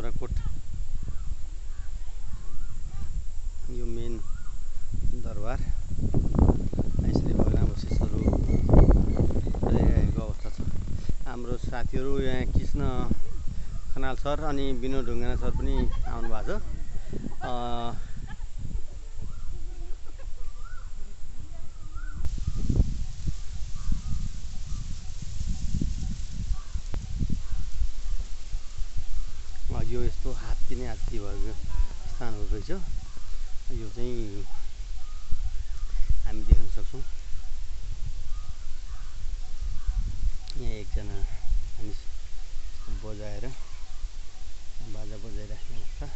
तिलौराकोट यो मेन दरबार यसरी भग्नावशेषहरू रहेको अवस्था छ। हाम्रो साथीहरू यहाँ कृष्ण खनाल सर अनि विनोद ढुङ्गाना सर पनि आउनु भएको छ। यो यस्तो हात्ती नै हात्ती भएको स्थानहरू रहेछ। यो चाहिँ हामी देख्न सक्छौँ। यहाँ एकजना मानिस बजाएर बाजा बजाइराख्ने अवस्था।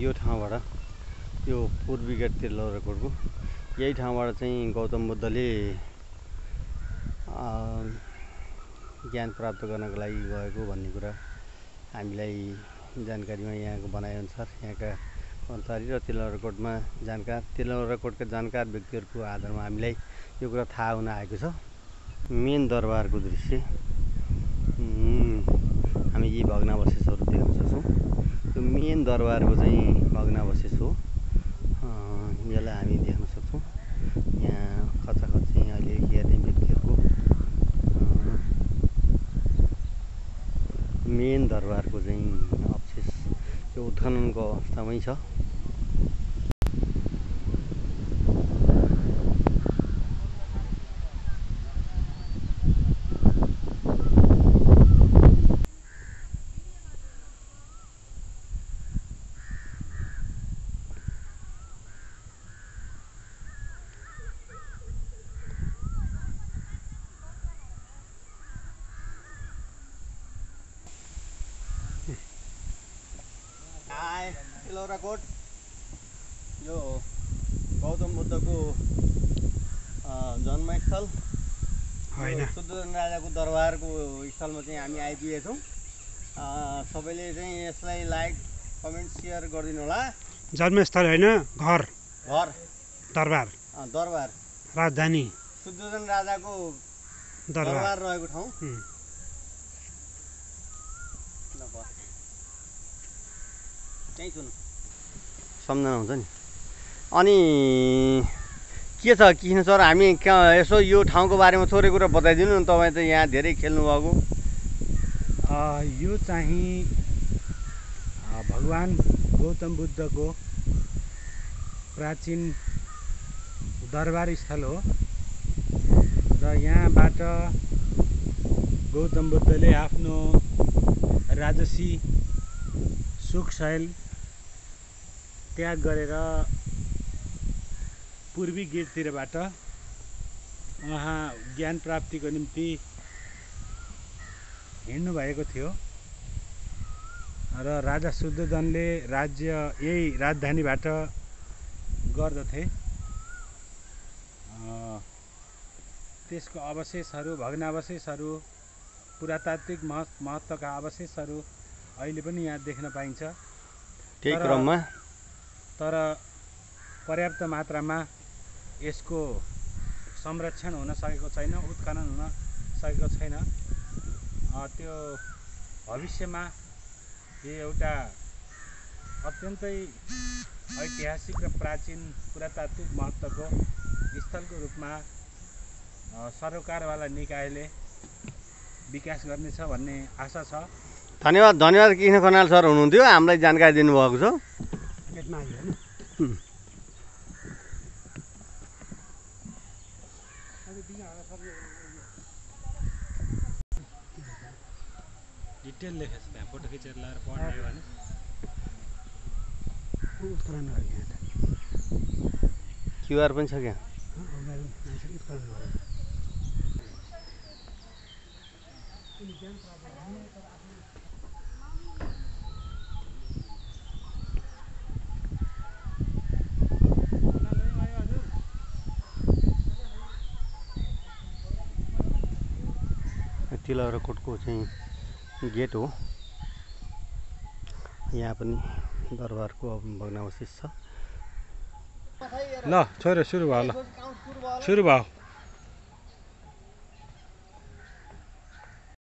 यो ठाउँबाट यो पूर्वी गेट तिलौराकोटको यही ठाउँबाट चाहिँ गौतम बुद्धले ज्ञान प्राप्त गर्नको लागि गएको भन्ने कुरा हामीलाई जानकारीमा यहाँको भनाइअनुसार यहाँका कर्मचारी र तिलौराकोटका जानकार व्यक्तिहरूको आधारमा हामीलाई यो कुरा थाहा हुन आएको छ। मेन दरबारको दृश्य हामी यी भग्नावशेषहरू देख्न सक्छौँ। यो मेन दरबारको चाहिँ भग्नावशेष हो। यसलाई हामी देख्न सक्छौँ। यहाँ खचाखच चाहिँ अहिले हेर्ने व्यक्तिहरूको मेन दरबारको चाहिँ अवशेष त्यो उत्खननको अवस्थामै छ। तिलौराकोट यो गौतम बुद्धको जन्मस्थल होइन, शुद्धोधन राजाको दरबारको स्थलमा चाहिँ हामी आइपुगेका छौँ। सबैले चाहिँ यसलाई लाइक कमेन्ट सेयर गरिदिनु होला। जन्मस्थल होइन, घर दरबार राजधानी शुद्धोधन राजाको दरबार रहेको ठाउँ। सम्झना हुन्छ नि। अनि के छ किन सर, हामी यसो यो ठाउँको बारेमा थोरै कुरा बताइदिनु न। तपाईँ त यहाँ धेरै खेल्नु भएको। यो चाहिँ भगवान् गौतम बुद्धको प्राचीन दरबार स्थल हो र यहाँबाट गौतम बुद्धले आफ्नो राजसी सुखशैल त्याग गरेर पूर्वी गेटतिरबाट उहाँ ज्ञान प्राप्तिको निम्ति हिँड्नु भएको थियो र राजा शुद्धोधनले राज्य यही राजधानीबाट गर्दथे। त्यसको अवशेषहरू, भग्नावशेषहरू, पुरातात्विक महत्त्वका अवशेषहरू अहिले पनि यहाँ देख्न पाइन्छ। त्यही क्रममा तर पर्याप्त मात्रामा यसको संरक्षण हुन सकेको छैन, उत्खनन हुन सकेको छैन। त्यो भविष्यमा यो एउटा अत्यन्तै ऐतिहासिक र प्राचीन पुरातात्विक महत्त्वको स्थलको रूपमा सरकारवाला निकायले विकास गर्नेछ भन्ने आशा छ। धन्यवाद कृष्ण खनाल सर हुनुहुन्थ्यो, हामीलाई जानकारी दिनुभएको छ। डिटेल लेखेछ त्यहाँ, फोटो खिचेर ल्याएर पढ्ने भने क्युआर पनि छ क्या। तिलौराकोटको चाहिँ गेट हो। यहाँ पनि दरबारको भग्नावशेष छ। ल छोरो सुरु भयो ल सुरु भयो